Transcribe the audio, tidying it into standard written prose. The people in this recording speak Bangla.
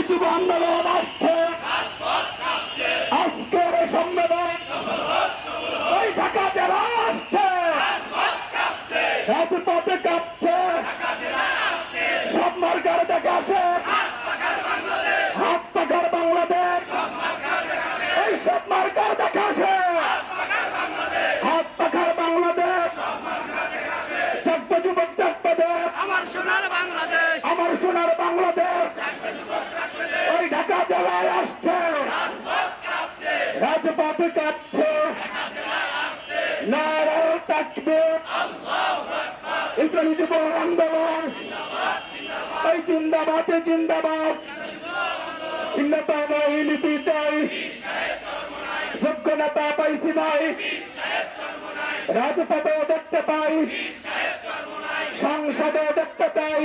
যুব আন্দোলন আসছে, আজকের সম্মেলন ওই ঢাকা জেলা আসছে, রাজপথে কাঁপছে, সব মার্কার দেখে আসে, হাত পাখার বাংলাদেশ, এই সব মার্কার দেখে আসে, হাত পাখার বাংলাদেশ, জাগবে যুবক জাগবে দেশ, আমার সোনার বাংলাদেশ, আমার সোনার বাংলাদেশ, ওই ঢাকা জেলায় আসছে, রাজপথে কাঁপছে, নারায়ে তাকবীর, ইসলামী যুব আন্দোলন, ওই জিন্দাবাদ জিন্দাবাদ, নেতা নয় লিপি চাই, যোগ্য নেতা পাইছি নাই, রাজপথেও দেখতে পাই, সংসদেও দেখতে চাই,